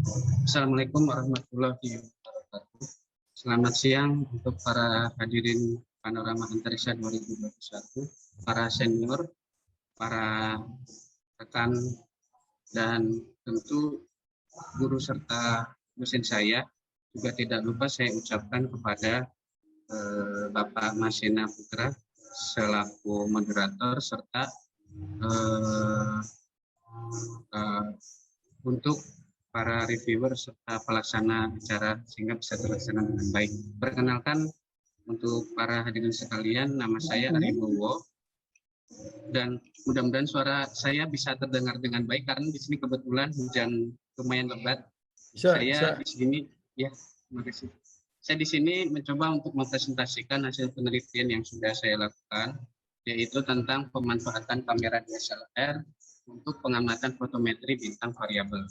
Assalamualaikum warahmatullahi wabarakatuh. Selamat siang untuk para hadirin Panorama Antariksa 2021, para senior, para rekan, dan tentu guru serta dosen saya. Juga tidak lupa saya ucapkan kepada Bapak Masena Putra selaku moderator serta untuk para reviewer serta pelaksana acara sehingga bisa terlaksana dengan baik. Perkenalkan untuk para hadirin sekalian, nama saya Ari Bowo dan mudah-mudahan suara saya bisa terdengar dengan baik karena di sini kebetulan hujan lumayan lebat. Saya di sini terima kasih. Saya di sini mencoba untuk mempresentasikan hasil penelitian yang sudah saya lakukan, yaitu tentang pemanfaatan kamera DSLR untuk pengamatan fotometri bintang variabel.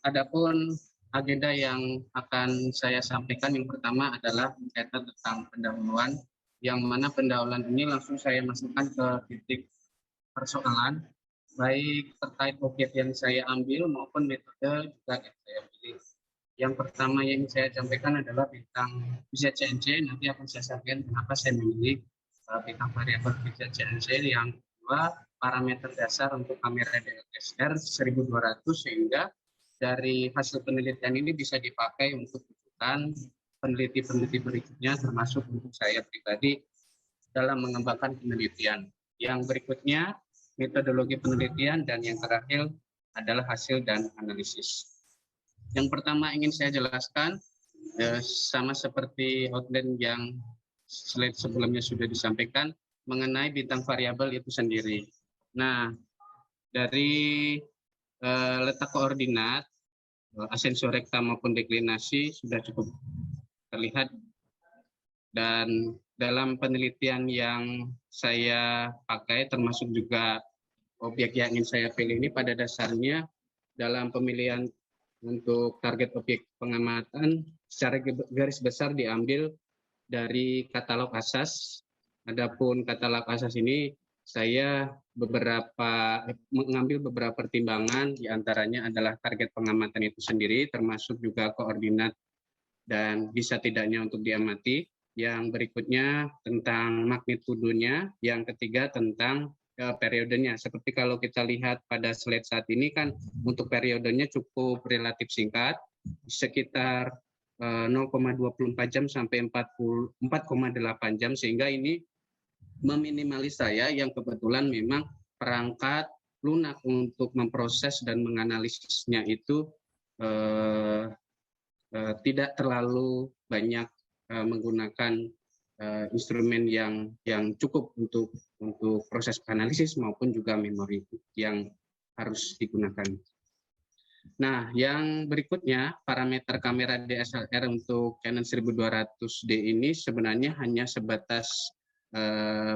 Adapun agenda yang akan saya sampaikan yang pertama adalah berkaitan tentang pendahuluan, yang mana pendahuluan ini langsung saya masukkan ke titik persoalan, baik terkait objek yang saya ambil maupun metode juga yang saya pilih. Yang pertama yang saya sampaikan adalah bintang ZCNC, nanti akan saya sampaikan kenapa saya memilih bintang variabel ZCNC. Yang kedua, parameter dasar untuk kamera DSLR 1200 sehingga dari hasil penelitian ini bisa dipakai untuk rujukan peneliti-peneliti berikutnya termasuk untuk saya pribadi dalam mengembangkan penelitian. Yang berikutnya metodologi penelitian dan yang terakhir adalah hasil dan analisis. Yang pertama ingin saya jelaskan sama seperti outline yang slide sebelumnya sudah disampaikan mengenai bintang variabel itu sendiri. Nah, dari letak koordinat asensio rekta maupun deklinasi sudah cukup terlihat, dan dalam penelitian yang saya pakai termasuk juga objek yang ingin saya pilih ini pada dasarnya dalam pemilihan untuk target objek pengamatan secara garis besar diambil dari katalog asas. Adapun katalog asas ini saya mengambil beberapa pertimbangan, diantaranya adalah target pengamatan itu sendiri, termasuk juga koordinat dan bisa tidaknya untuk diamati. Yang berikutnya tentang magnitudonya, yang ketiga tentang periodenya. Seperti kalau kita lihat pada slide saat ini kan untuk periodenya cukup relatif singkat, sekitar 0,24 jam sampai 4,8 jam, sehingga ini meminimalis saya yang kebetulan memang perangkat lunak untuk memproses dan menganalisisnya itu tidak terlalu banyak menggunakan instrumen yang cukup untuk proses analisis maupun juga memori yang harus digunakan. Nah, yang berikutnya parameter kamera DSLR untuk Canon 1200D ini sebenarnya hanya sebatas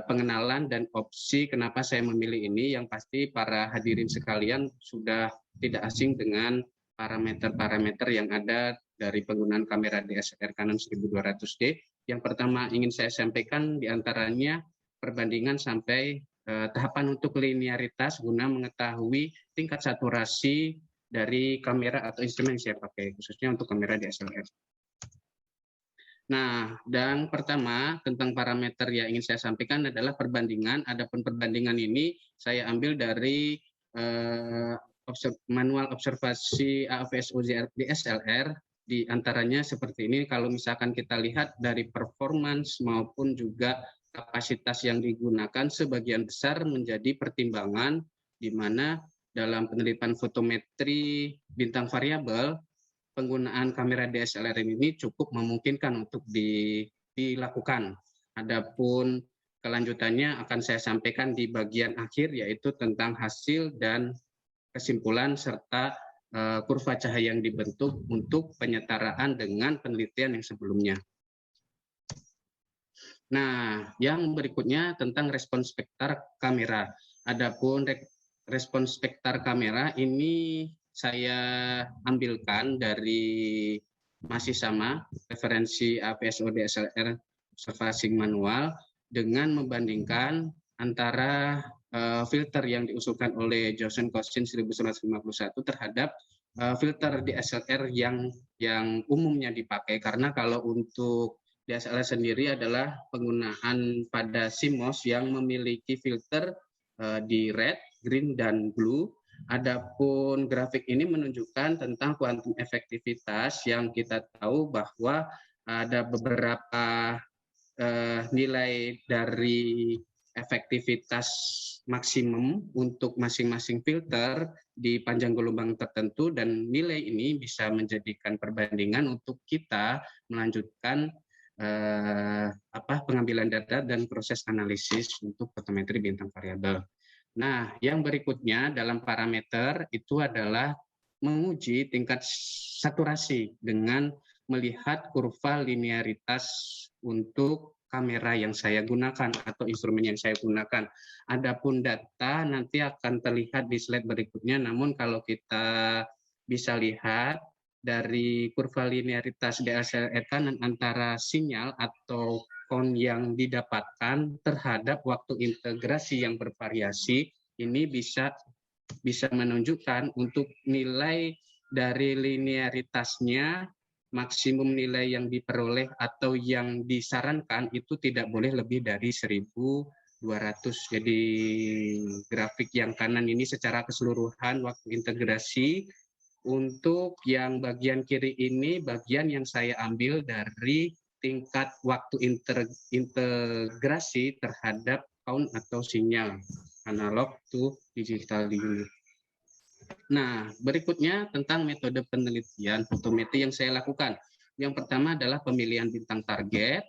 pengenalan dan opsi kenapa saya memilih ini. Yang pasti para hadirin sekalian sudah tidak asing dengan parameter-parameter yang ada dari penggunaan kamera DSLR Canon 1200D. Yang pertama ingin saya sampaikan diantaranya perbandingan sampai tahapan untuk linearitas guna mengetahui tingkat saturasi dari kamera atau instrumen yang saya pakai, khususnya untuk kamera DSLR. Nah, dan pertama tentang parameter yang ingin saya sampaikan adalah perbandingan. Adapun perbandingan ini saya ambil dari manual observasi AFSO DSLR, di antaranya seperti ini. Kalau misalkan kita lihat dari performance maupun juga kapasitas yang digunakan sebagian besar menjadi pertimbangan di mana dalam penelitian fotometri bintang variabel penggunaan kamera DSLR ini cukup memungkinkan untuk dilakukan. Adapun kelanjutannya akan saya sampaikan di bagian akhir, yaitu tentang hasil dan kesimpulan serta kurva cahaya yang dibentuk untuk penyetaraan dengan penelitian yang sebelumnya. Nah, yang berikutnya tentang respons spektar kamera. Adapun respons spektar kamera ini saya ambilkan dari masih sama referensi APSO DSLR observasi manual, dengan membandingkan antara filter yang diusulkan oleh Johnson Consin 1951 terhadap filter DSLR yang umumnya dipakai. Karena kalau untuk DSLR sendiri adalah penggunaan pada CMOS yang memiliki filter di red, green, dan blue. Adapun grafik ini menunjukkan tentang kuantum efektivitas yang kita tahu bahwa ada beberapa nilai dari efektivitas maksimum untuk masing-masing filter di panjang gelombang tertentu, dan nilai ini bisa menjadikan perbandingan untuk kita melanjutkan pengambilan data dan proses analisis untuk fotometri bintang variabel. Nah, yang berikutnya dalam parameter itu adalah menguji tingkat saturasi dengan melihat kurva linearitas untuk kamera yang saya gunakan atau instrumen yang saya gunakan. Adapun data nanti akan terlihat di slide berikutnya, namun kalau kita bisa lihat dari kurva linearitas DSLR kanan antara sinyal atau yang didapatkan terhadap waktu integrasi yang bervariasi, ini bisa menunjukkan untuk nilai dari linearitasnya, maksimum nilai yang diperoleh atau yang disarankan itu tidak boleh lebih dari 1.200. Jadi grafik yang kanan ini secara keseluruhan waktu integrasi. Untuk yang bagian kiri ini bagian yang saya ambil dari tingkat waktu integrasi terhadap count atau sinyal analog to digital unit. Nah, berikutnya tentang metode penelitian fotometri yang saya lakukan. Yang pertama adalah pemilihan bintang target,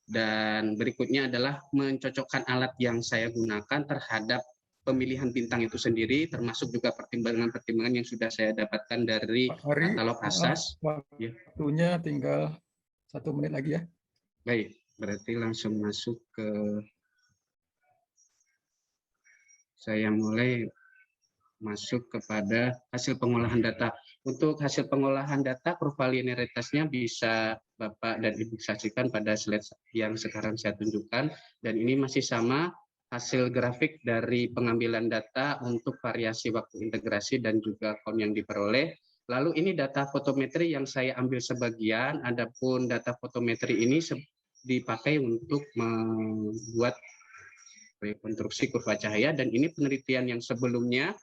dan berikutnya adalah mencocokkan alat yang saya gunakan terhadap pemilihan bintang itu sendiri, termasuk juga pertimbangan-pertimbangan yang sudah saya dapatkan dari katalog asas. Waktunya tinggal 1 menit lagi ya. Baik, berarti langsung masuk ke saya mulai masuk kepada hasil pengolahan data. Untuk hasil pengolahan data, kurva linearitasnya bisa Bapak dan Ibu saksikan pada slide yang sekarang saya tunjukkan. Dan ini masih sama hasil grafik dari pengambilan data untuk variasi waktu integrasi dan juga count yang diperoleh. Lalu ini data fotometri yang saya ambil sebagian, adapun data fotometri ini dipakai untuk membuat rekonstruksi kurva cahaya, dan ini penelitian yang sebelumnya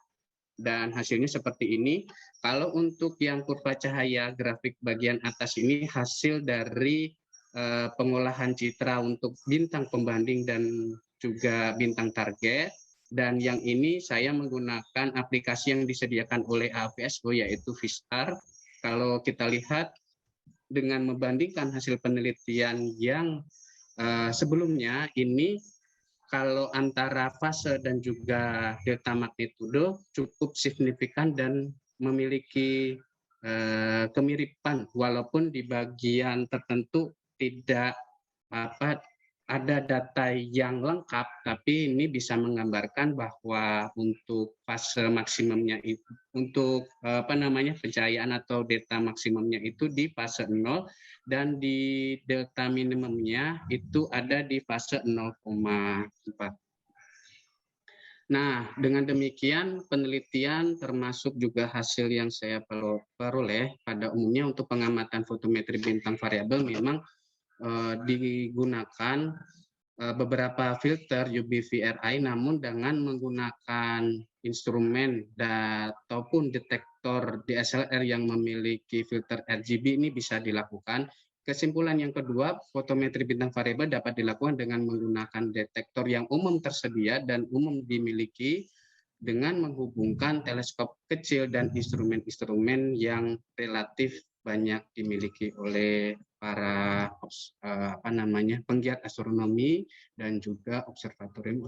dan hasilnya seperti ini. Kalau untuk yang kurva cahaya grafik bagian atas ini hasil dari pengolahan citra untuk bintang pembanding dan juga bintang target, dan yang ini saya menggunakan aplikasi yang disediakan oleh AVSO yaitu Vistar. Kalau kita lihat dengan membandingkan hasil penelitian yang sebelumnya ini, kalau antara fase dan juga delta magnitudo cukup signifikan dan memiliki kemiripan, walaupun di bagian tertentu tidak ada data yang lengkap, tapi ini bisa menggambarkan bahwa untuk fase maksimumnya itu, untuk pencahayaan atau delta maksimumnya itu di fase 0, dan di delta minimumnya itu ada di fase 0,4. Nah, dengan demikian penelitian termasuk juga hasil yang saya peroleh pada umumnya untuk pengamatan fotometri bintang variabel memang digunakan beberapa filter UV-VRI, namun dengan menggunakan instrumen ataupun detektor DSLR yang memiliki filter RGB ini bisa dilakukan. Kesimpulan yang kedua, fotometri bintang variabel dapat dilakukan dengan menggunakan detektor yang umum tersedia dan umum dimiliki dengan menghubungkan teleskop kecil dan instrumen-instrumen yang relatif banyak dimiliki oleh para penggiat astronomi dan juga observatorium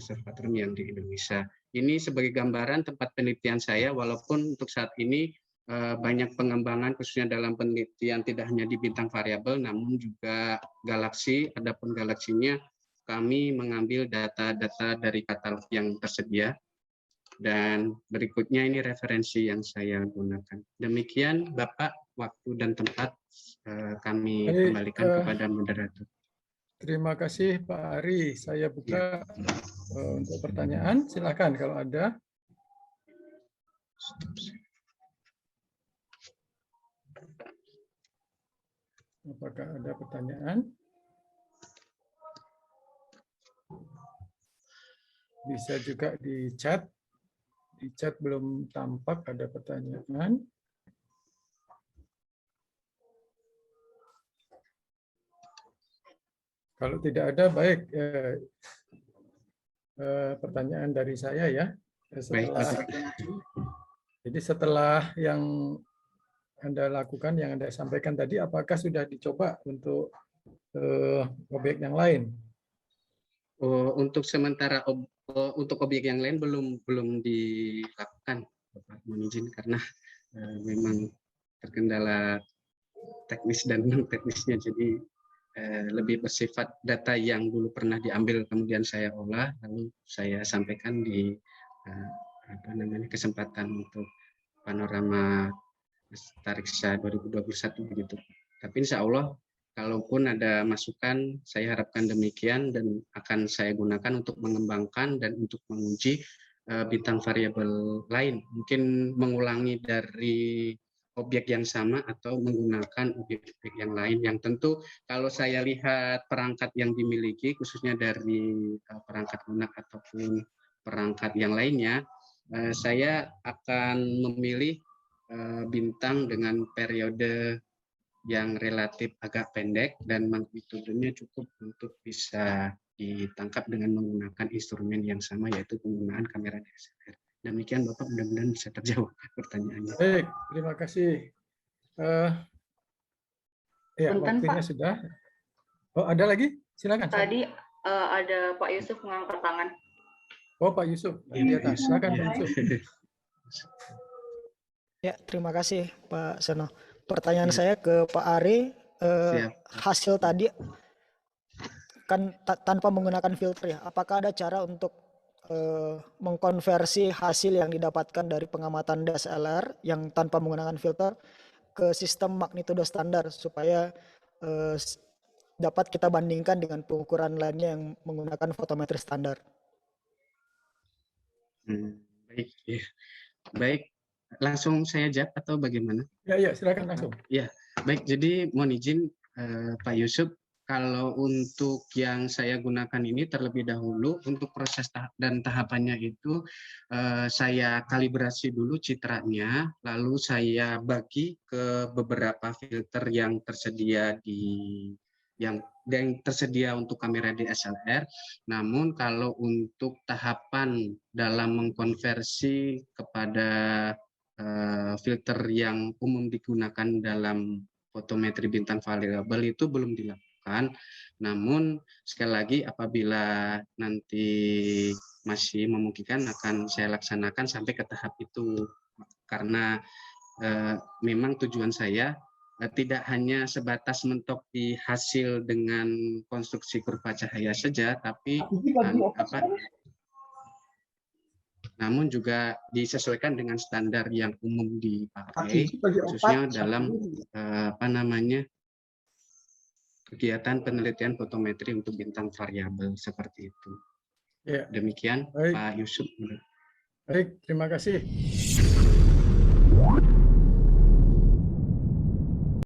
yang di Indonesia. Ini sebagai gambaran tempat penelitian saya, walaupun untuk saat ini banyak pengembangan khususnya dalam penelitian tidak hanya di bintang variabel namun juga galaksi. Adapun galaksinya kami mengambil data-data dari katalog yang tersedia. Dan berikutnya ini referensi yang saya gunakan. Demikian Bapak, waktu dan tempat kami kembalikan kepada moderator. terima kasih Pak Ari. Saya buka untuk pertanyaan. Silakan kalau ada. Apakah ada pertanyaan? Bisa juga di chat. Di chat belum tampak ada pertanyaan. Kalau tidak ada, baik. Pertanyaan dari saya ya. Jadi setelah yang Anda lakukan, yang Anda sampaikan tadi, apakah sudah dicoba untuk objek yang lain? Untuk sementara untuk objek yang lain belum dilakukan, Bapak mohon izin, karena memang terkendala teknis dan non teknisnya, jadi lebih bersifat data yang dulu pernah diambil kemudian saya olah lalu saya sampaikan di kesempatan untuk panorama Tariksa 2021 begitu. Tapi insya Allah kalaupun ada masukan, saya harapkan demikian dan akan saya gunakan untuk mengembangkan dan untuk menguji bintang variabel lain. Mungkin mengulangi dari objek yang sama atau menggunakan objek-objek yang lain yang tentu kalau saya lihat perangkat yang dimiliki, khususnya dari perangkat lunak ataupun perangkat yang lainnya, saya akan memilih bintang dengan periode yang relatif agak pendek dan magnitudenya cukup untuk bisa ditangkap dengan menggunakan instrumen yang sama, yaitu penggunaan kamera DSLR. Demikian Bapak, mudah-mudahan bisa terjawab pertanyaannya. Baik, terima kasih. Ya, waktunya Pak. sudah. Oh, ada lagi? Silakan. Tadi ada Pak Yusuf mengangkat tangan. Oh, Pak Yusuf. Di atas. Silakan Pak Yusuf. Ya, terima kasih Pak Seno. Pertanyaan saya ke Pak Ari, hasil tadi kan tanpa menggunakan filter ya. Apakah ada cara untuk mengkonversi hasil yang didapatkan dari pengamatan DSLR yang tanpa menggunakan filter ke sistem magnitudo standar supaya dapat kita bandingkan dengan pengukuran lainnya yang menggunakan fotometri standar? Baik, ya. Baik. Langsung saya jawab atau bagaimana? Ya, silakan langsung. Ya, baik. Jadi mohon izin Pak Yusuf, kalau untuk yang saya gunakan ini terlebih dahulu untuk proses dan tahapannya itu saya kalibrasi dulu citranya, lalu saya bagi ke beberapa filter yang tersedia yang tersedia untuk kamera DSLR. Namun kalau untuk tahapan dalam mengkonversi kepada filter yang umum digunakan dalam fotometri bintang variabel itu belum dilakukan. Namun sekali lagi apabila nanti masih memungkinkan akan saya laksanakan sampai ke tahap itu, karena memang tujuan saya tidak hanya sebatas mentok di hasil dengan konstruksi kurva cahaya saja, tapi namun juga disesuaikan dengan standar yang umum dipakai, khususnya dalam kegiatan penelitian fotometri untuk bintang variabel seperti itu. Ya. Demikian, baik. Pak Yusuf. Baik, terima kasih.